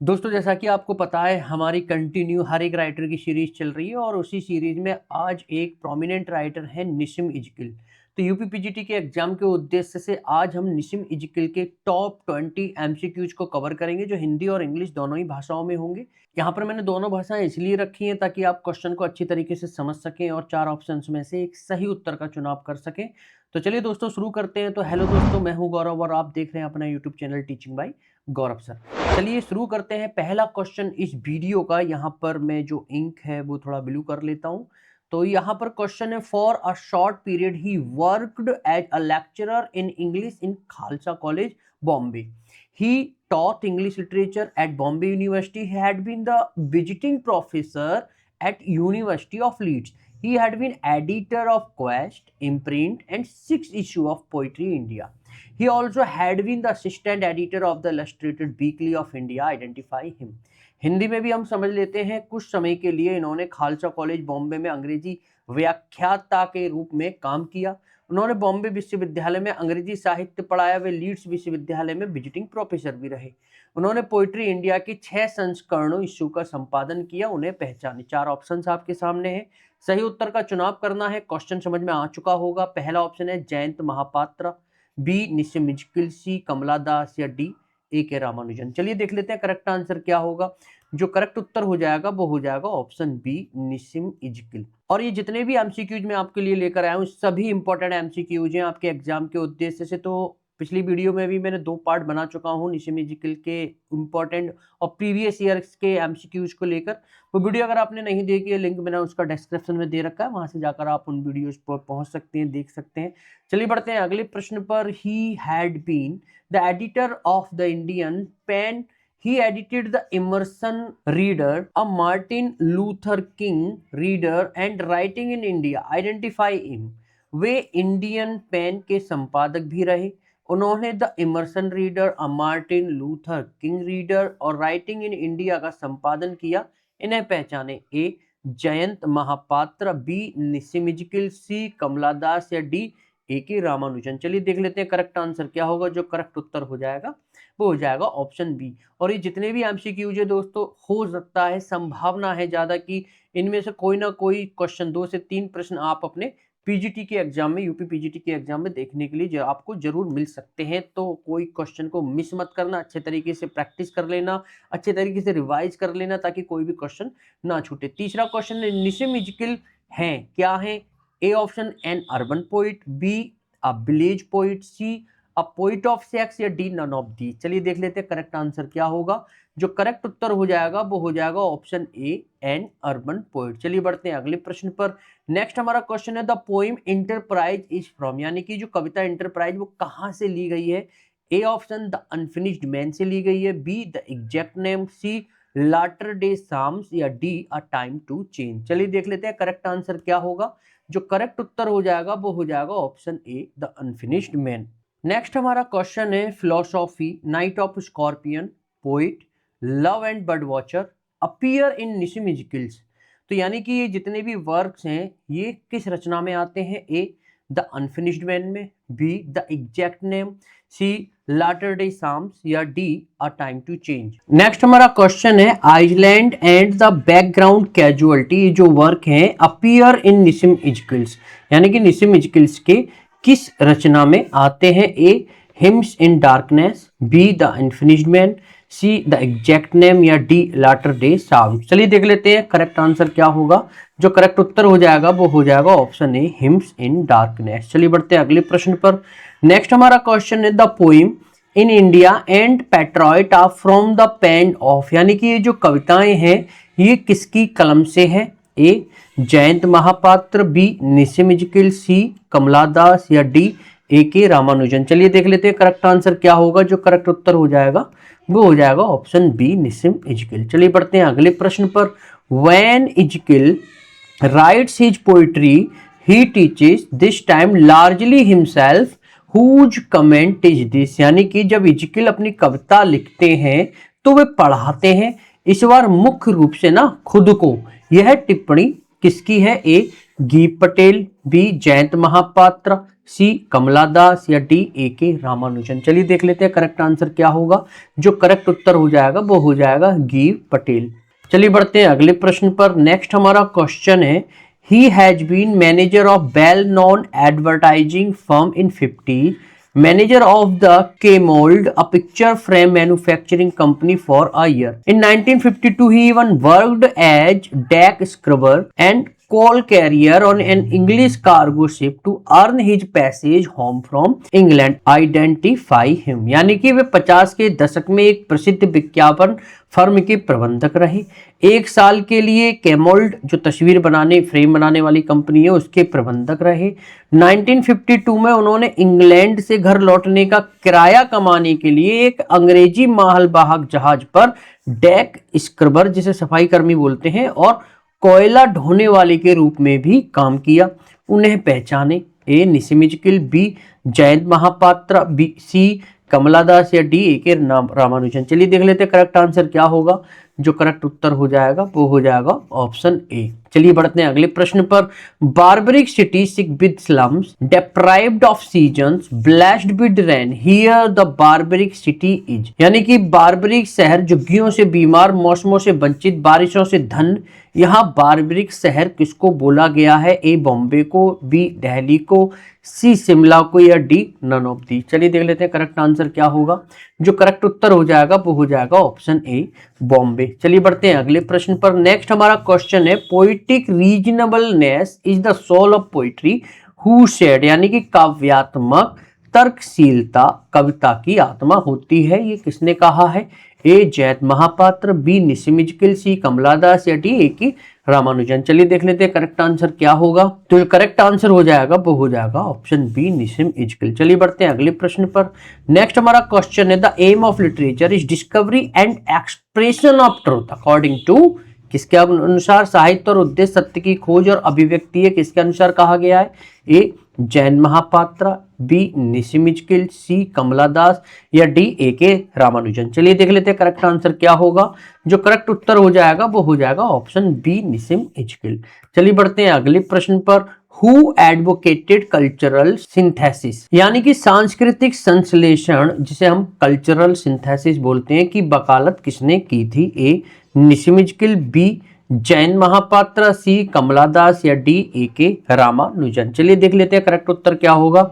दोस्तों जैसा कि आपको पता है हमारी कंटिन्यू हर एक राइटर की सीरीज चल रही है और उसी सीरीज में आज एक प्रोमिनेंट राइटर है निसिम इजकिल। तो यूपी पीजीटी के एग्जाम के उद्देश्य से आज हम निसिम इजकिल के टॉप 20 एमसीक्यूज को कवर करेंगे जो हिंदी और इंग्लिश दोनों ही भाषाओं में होंगे। यहाँ पर मैंने दोनों भाषाएं इसलिए रखी हैं ताकि आप क्वेश्चन को अच्छी तरीके से समझ सकें और 4 ऑप्शंस में से एक सही उत्तर का चुनाव कर सकें। तो चलिए दोस्तों शुरू करते हैं। तो हेलो दोस्तों, मैं हूँ गौरव और आप देख रहे हैं अपना यूट्यूब चैनल टीचिंग बाय गौरव सर। चलिए शुरू करते हैं। पहला क्वेश्चन इस वीडियो का, यहाँ पर मैं जो इंक है वो थोड़ा ब्लू कर लेता हूँ। तो यहाँ पर क्वेश्चन है, for a short period he worked as a lecturer in English in Khalsa College Bombay. He taught English literature at Bombay University. He had been the visiting professor at University of Leeds. He had been editor of Quest imprint and 6 issue of Poetry India. He also had been the assistant editor of the Illustrated Weekly of India. Identify him. Hindi में भी हम समझ लेते हैं। कुछ समय के लिए इन्होंने खालसा कॉलेज बॉम्बे में अंग्रेजी व्याख्याता के रूप में काम किया। उन्होंने बॉम्बे विश्वविद्यालय में अंग्रेजी साहित्य पढ़ाया। वे लीड्स विश्वविद्यालय में विजिटिंग प्रोफेसर भी रहे। उन्होंने पोइट्री इंडिया की 6 संस्करणों इश्यू का संपादन किया। उन्हें पहचाने। 4 ऑप्शंस आपके सामने हैं, सही उत्तर का चुनाव करना है। क्वेश्चन समझ में आ चुका होगा। पहला ऑप्शन है जयंत महापात्रा, बी निसिम इजकिल, सी कमला दास या डी ए के रामानुजन। चलिए देख लेते हैं करेक्ट आंसर क्या होगा। जो करेक्ट उत्तर हो जाएगा वो हो जाएगा ऑप्शन बी निसिम इजकिल। और ये जितने भी एमसीक्यूज मैं आपके लिए लेकर आया हूँ सभी इंपॉर्टेंट एमसीक्यूज हैं आपके एग्जाम के उद्देश्य से। तो पिछली वीडियो में भी मैंने 2 पार्ट बना चुका हूँ निसिम इजकिल के इंपॉर्टेंट और प्रीवियस ईयर्स के एमसीक्यूज को लेकर। वो वीडियो अगर आपने नहीं देखी है, लिंक मैंने उसका डिस्क्रिप्शन में दे रखा है, वहां से जाकर आप उन वीडियोज पर पहुंच सकते हैं, देख सकते हैं। चलिए बढ़ते हैं अगले प्रश्न पर। He had been the editor of the Indian PEN. He edited the Emerson Reader, a Martin Luther King Reader and Writing in India. Identify him. वे इंडियन पेन के संपादक भी रहे। उन्होंने the Emerson reader, a Martin Luther King reader और writing in India का संपादन किया। इन्हें पहचाने। ए जयंत महापात्र, बी निसिम इजकिल, सी कमला दास या डी ए के रामानुजन। चलिए देख लेते हैं करेक्ट आंसर क्या होगा। जो करेक्ट उत्तर हो जाएगा वो हो जाएगा ऑप्शन बी। और ये जितने भी एमसीक्यूज है दोस्तों, हो सकता है, संभावना है ज्यादा कि इनमें से कोई ना कोई क्वेश्चन, 2 से 3 प्रश्न आप अपने पीजीटी के एग्जाम में, यूपी पीजीटी के एग्जाम में देखने के लिए आपको जरूर मिल सकते हैं। तो कोई क्वेश्चन को मिस मत करना, अच्छे तरीके से प्रैक्टिस कर लेना, अच्छे तरीके से रिवाइज कर लेना ताकि कोई भी क्वेश्चन ना छूटे। तीसरा क्वेश्चन है, निसिम इजकिल है क्या है। A option an urban poet, B a village poet, C a poet of sex या डी नन ऑफ दी। चलिए देख लेते हैं करेक्ट आंसर क्या होगा। जो करेक्ट उत्तर हो जाएगा वो हो जाएगा option A N urban poet. चलिए बढ़ते हैं अगले प्रश्न पर। नेक्स्ट हमारा क्वेश्चन है, the poem enterprise is from, यानी कि जो कविता इंटरप्राइज वो कहां से ली गई है। A option the unfinished man से ली गई है, B the exact name, C latter day psalms या D a time to change. चलिए देख लेते हैं करेक्ट आंसर क्या होगा। जो करेक्ट उत्तर हो जाएगा वो हो जाएगा option A the unfinished man. Next हमारा क्वेश्चन है, philosophy, night of scorpion, poet, love and bird watcher appear in Nissim Ezekiel's. तो यानी कि ये जितने भी वर्क्स हैं ये किस रचना में आते हैं। ए द अनफिनिश्ड मैन में, B the exact name, C latter day psalms या D a time to change. Next हमारा क्वेश्चन है, island and the background casualty जो वर्क है अपीयर इन निसिम इजकिल्स, यानी कि निसिम इजकिल्स के किस रचना में आते हैं। A hymns in darkness, B the unfinished man, C the exact name या डी लाटर डे साउंड। चलिए देख लेते हैं करेक्ट आंसर क्या होगा। जो करेक्ट उत्तर हो जाएगा वो हो जाएगा option A hymns in darkness. चलिए बढ़ते हैं अगले प्रश्न पर। नेक्स्ट हमारा क्वेश्चन है, the poem in India and patriot are from the pen of, यानी कि ये जो कविताएं हैं ये किसकी कलम से है। ए जयंत महापात्र, बी निसिम इजकिल, सी कमला दास या डी ए के रामानुजन। चलिए देख लेते हैं करेक्ट आंसर क्या होगा। जो करेक्ट उत्तर हो जाएगा वो हो जाएगा ऑप्शन बी निसिम इजकिल। चलिए बढ़ते हैं अगले प्रश्न पर। When Ezekiel writes his poetry he teaches this time largely himself whose comment is this, यानी कि जब इजकिल अपनी कविता लिखते हैं तो वे पढ़ाते हैं इस बार मुख्य रूप से ना खुद को। यह टिप्पणी किसकी है। ए गी पटेल, बी जयंत महापात्र, सी कमला दास या डी ए के रामानुजन। चलिए देख लेते हैं करेक्ट आंसर क्या होगा। जो करेक्ट उत्तर हो जाएगा वो हो जाएगा गी पटेल। चलिए बढ़ते हैं अगले प्रश्न पर। नेक्स्ट हमारा क्वेश्चन है, he has been manager of well-known advertising firm in 50s, manager of the K-Mold, a picture frame manufacturing company for a year. In 1952, he even worked as deck scrubber and coal carrier on an English cargo ship to earn his passage home from England. Identify him. यानी कि वे 50 के दशक में एक प्रसिद्ध विज्ञापन firm के प्रबंधक रहे। एक साल के लिए केमोल्ड जो तस्वीर बनाने फ्रेम बनाने वाली कंपनी है उसके प्रबंधक रहे। 1952 में उन्होंने इंग्लैंड से घर लौटने का किराया कमाने के लिए एक अंग्रेजी मालवाहक जहाज पर डेक स्क्रबर जिसे सफाई कर्मी बोलते हैं और कोयला ढोने वाले के रूप में भी काम किया। उन्हें पहचाने। A Nissim Ezekiel, B Jayanta Mahapatra, B C Kamala Das या डी ए के रामानुजन। चलिए देख लेते हैं करेक्ट आंसर क्या होगा। जो करेक्ट उत्तर हो जाएगा वो हो जाएगा ऑप्शन ए। चलिए बढ़ते हैं अगले प्रश्न पर। Barbaric city sick with slums, deprived of seasons, blessed with rain, here the barbaric city is. यानी कि बार्बरिक शहर झुग्गियों से बीमार, मौसमों से वंचित, बारिशों से धन्य, यहाँ बार्बरिक शहर किसको बोला गया है? ए बॉम्बे को, बी दिल्ली को, सी शिमला को या डी नन ऑफ दी। चलिए देख लेते हैं करेक्ट आंसर क्या होगा। जो करेक्ट उत्तर हो जाएगा वो हो जाएगा ऑप्शन ए बॉम्बे। चलिए बढ़ते हैं अगले प्रश्न पर। नेक्स्ट हमारा क्वेश्चन है, poetic reasonableness is the soul of poetry, who said. यानी कि काव्यात्मक तर्कशीलता कविता की आत्मा होती है, ये किसने कहा है? ए जयंत महापात्र, बी निसिम इजकिल, सी कमला दास या डी ए की रामानुजन। चलिए देख लेते हैं करेक्ट आंसर क्या होगा। तो करेक्ट आंसर हो जाएगा वो हो जाएगा ऑप्शन बी निसिम इजकिल। चलिए बढ़ते हैं अगले प्रश्न पर। नेक्स्ट हमारा क्वेश्चन है, the aim of literature is discovery and expression of truth according to. किसके अनुसार साहित्य और उद्देश्य सत्य की खोज और अभिव्यक्ति है, किसके अनुसार कहा गया है? ए जैन महापात्रा, बी निसिम इजकिल, सी कमला दास या डी ए के रामानुजन। चलिए देख लेते हैं करेक्ट आंसर क्या होगा। जो करेक्ट उत्तर हो जाएगा वो हो जाएगा ऑप्शन बी निसिम इजकिल। चलिए बढ़ते हैं अगले प्रश्न पर। हु एडवोकेटेड कल्चरल सिंथेसिस, यानी कि सांस्कृतिक संश्लेषण जिसे हम कल्चरल सिंथेसिस बोलते हैं, की वकालत किसने की थी? ए निसिम इजकिल, बी जैन महापात्रा, सी कमला दास या डी ए के रामानुजन। चलिए देख लेते हैं करेक्ट उत्तर क्या होगा।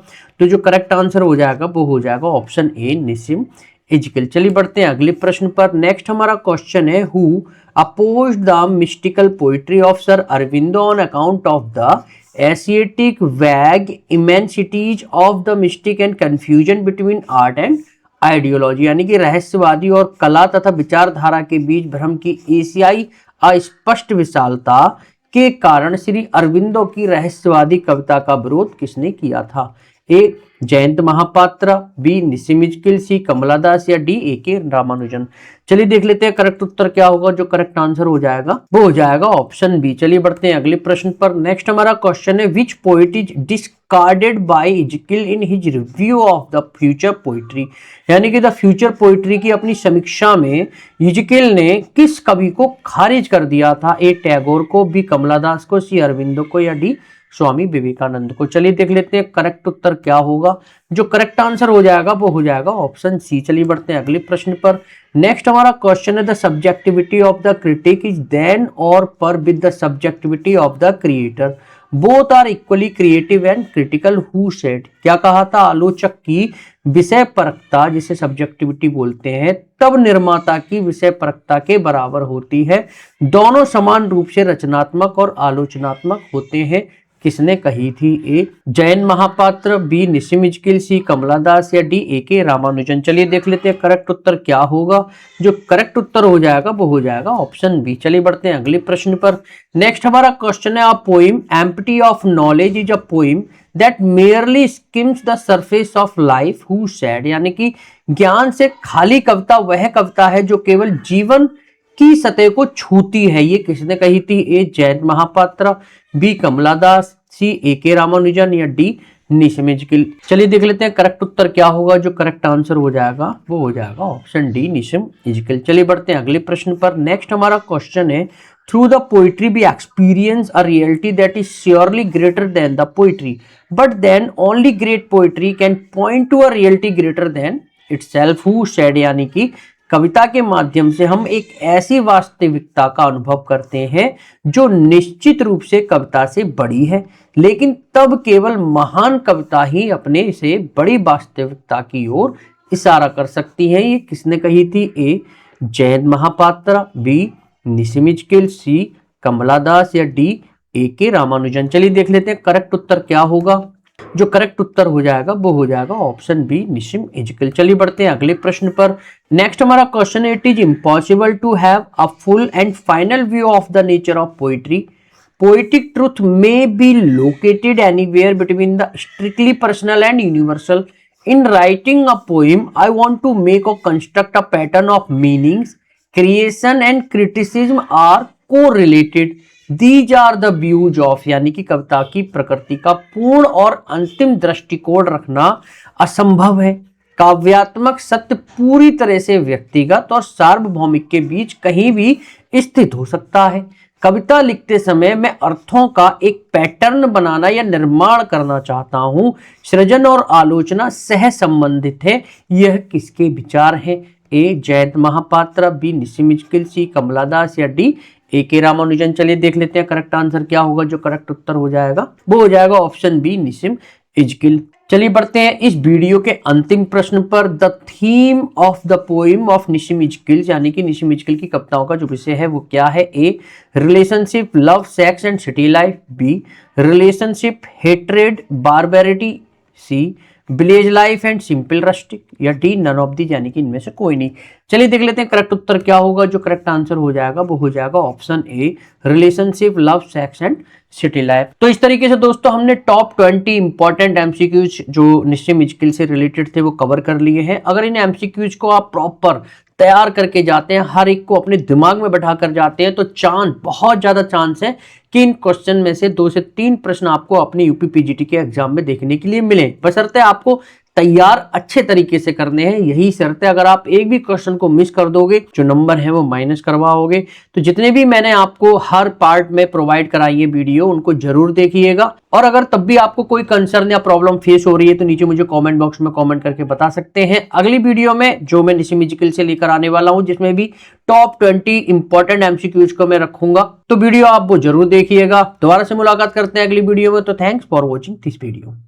तो जो करेक्ट आंसर हो जाएगा वो हो जाएगा ऑप्शन ए निसिम इजकिल। चलिए बढ़ते हैं अगले प्रश्न पर। नेक्स्ट हमारा क्वेश्चन है, who opposed the mystical poetry of sir Aurobindo on account of the Asiatic vague immensities of the mystic and confusion between art and ideology. यानी कि रहस्यवादी और कला तथा विचारधारा के बीच भ्रम की एशियाई अस्पष्ट विशालता के कारण श्री अरविंदो की रहस्यवादी कविता का विरोध किसने किया था? ए जयंत महापात्रा, बी निसिम इजकिल, सी कमला दास या डी ए के रामानुजन। चलिए देख लेते हैं करेक्ट उत्तर क्या होगा। जो करेक्ट आंसर हो जाएगा वो हो जाएगा ऑप्शन बी। चलिए बढ़ते हैं अगले प्रश्न पर। नेक्स्ट हमारा क्वेश्चन है, which poet is discarded by Ezekiel in his review of the future poetry. यानी कि द फ्यूचर पोइट्री की अपनी समीक्षा में इजकिल ने किस कवि को खारिज कर दिया था? ए टैगोर को, बी कमला दास को, सी अरविंदो को या डी स्वामी विवेकानंद को। चलिए देख लेते हैं करेक्ट उत्तर क्या होगा। जो करेक्ट आंसर हो जाएगा वो हो जाएगा ऑप्शन सी। चलिए बढ़ते हैं अगले प्रश्न पर। नेक्स्ट हमारा क्वेश्चन है, the subjectivity of the critic is then on par with the subjectivity of the creator, both are equally creative and critical, who said. क्या कहा था? आलोचक की विषय परकता जिसे सब्जेक्टिविटी बोलते हैं तब निर्माता की विषय परकता के बराबर होती है, दोनों समान रूप से रचनात्मक और आलोचनात्मक होते हैं, किसने कही थी? ए जैन महापात्र, बी निसिम इजकिल, सी कमला दास या डी ए के रामानुजन। चलिए देख लेते हैं करेक्ट उत्तर क्या होगा। जो करेक्ट उत्तर हो जाएगा वो हो जाएगा ऑप्शन बी। चलिए बढ़ते हैं अगले प्रश्न पर। नेक्स्ट हमारा क्वेश्चन है, a poem empty of knowledge is a poem that merely schemes the surface of life, who said. यानी कि ज्ञान से खाली कविता वह कविता है जो केवल जीवन की सतह को छूती है, ये किसने कही थी? ए जयंत महापात्रा, बी कमला दास, सी ए के रामानुजन या डी निशिम-इजकिल। चलिए देख लेते हैं करेक्ट उत्तर क्या होगा। जो करेक्ट आंसर हो जाएगा वो हो जाएगा ऑप्शन डी, निशिम-इजकिल। चलिए बढ़ते हैं अगले प्रश्न पर। नेक्स्ट हमारा क्वेश्चन है, through the poetry we experience a reality that is surely greater than the poetry, but then only great poetry can point to a reality greater than itself. Who said, यानी कि कविता के माध्यम से हम एक ऐसी वास्तविकता का अनुभव करते हैं जो निश्चित रूप से कविता से बड़ी है, लेकिन तब केवल महान कविता ही अपने से बड़ी वास्तविकता की ओर इशारा कर सकती है। ये किसने कही थी? ए, जयंत महापात्रा, बी, निशिम-इजकिल, सी, कमला दास, या डी, ए के रामानुजन। चलिए देख लेते हैं करेक्ट उत्तर क्या होगा। जो करेक्ट उत्तर हो जाएगा वो हो जाएगा ऑप्शन बी, निशिम-इजकिल। चलिए बढ़ते हैं अगले प्रश्न पर। नेक्स्ट हमारा क्वेश्चन है, it is impossible to have a full and final view of the nature of poetry. Poetic truth may be located anywhere between the strictly personal and universal. In writing a poem, I want to make or construct a pattern of meanings. Creation and criticism are correlated. These are the views of, यानी कि कविता की प्रकृति का पूर्ण और अंतिम दृष्टिकोण रखना असंभव है। काव्यात्मक सत्य पूरी तरह से व्यक्तिगत और सार्वभौमिक के बीच कहीं भी स्थित हो सकता है। कविता लिखते समय मैं अर्थों का एक पैटर्न बनाना या निर्माण करना चाहता हूं। सृजन और आलोचना सह संबंधित है। यह किसके विचार हैं? ए, जयंत महापात्रा, बी, निशिम-इजकिल, सी, कमला दास, या डी, ए के रामानुजन। चलिए देख लेते हैं करेक्ट आंसर क्या होगा। जो करेक्ट उत्तर हो जाएगा वो हो जाएगा ऑप्शन बी, निशिम-इजकिल। चलिए बढ़ते हैं इस वीडियो के अंतिम प्रश्न पर। The theme of the poem of Nissim Ezekiel, यानी कि निशिम-इजकिल की कविताओं का जो विषय है वो क्या है? A, relationship, love, sex and city life, B, relationship, hatred, barbarity, C, village life and simple rustic, या डी, नन ऑफ दी, यानी कि इनमें से कोई नहीं। चलिए देख लेते हैं करेक्ट उत्तर क्या होगा। जो करेक्ट आंसर हो जाएगा वो हो जाएगा option A, relationship, love, sex and city life. तो इस तरीके से दोस्तों हमने टॉप 20 इंपॉर्टेंट एमसीक्यूज जो निशिम-इजकिल से रिलेटेड थे वो कवर कर लिए हैं। अगर इन एमसीक्यूज को आप प्रॉपर तैयार करके जाते हैं, हर एक को अपने दिमाग में बैठा कर जाते हैं, तो बहुत ज्यादा चांस है कि इन क्वेश्चन में से 2 से 3 प्रश्न आपको अपने यूपीपीजीटी के एग्जाम में देखने के लिए मिले। बशर्ते आपको तैयार अच्छे तरीके से करने हैं, यही शर्त है। अगर आप एक भी क्वेश्चन को मिस कर दोगे, जो नंबर है वो माइनस करवाओगे। तो जितने भी मैंने आपको हर पार्ट में प्रोवाइड कराई है वीडियो, उनको जरूर देखिएगा। और अगर तब भी आपको कोई कंसर्न या प्रॉब्लम फेस हो रही है तो नीचे मुझे कमेंट बॉक्स में कमेंट करके बता सकते हैं। अगली वीडियो में जो मैं निशिम-इजकिल से लेकर आने वाला हूं, जिसमें भी टॉप 20 इंपॉर्टेंट एमसीक्यूज को मैं रखूंगा, तो वीडियो आप वो जरूर देखिएगा। दोबारा से मुलाकात करते हैं अगली वीडियो में। तो thanks for watching this video.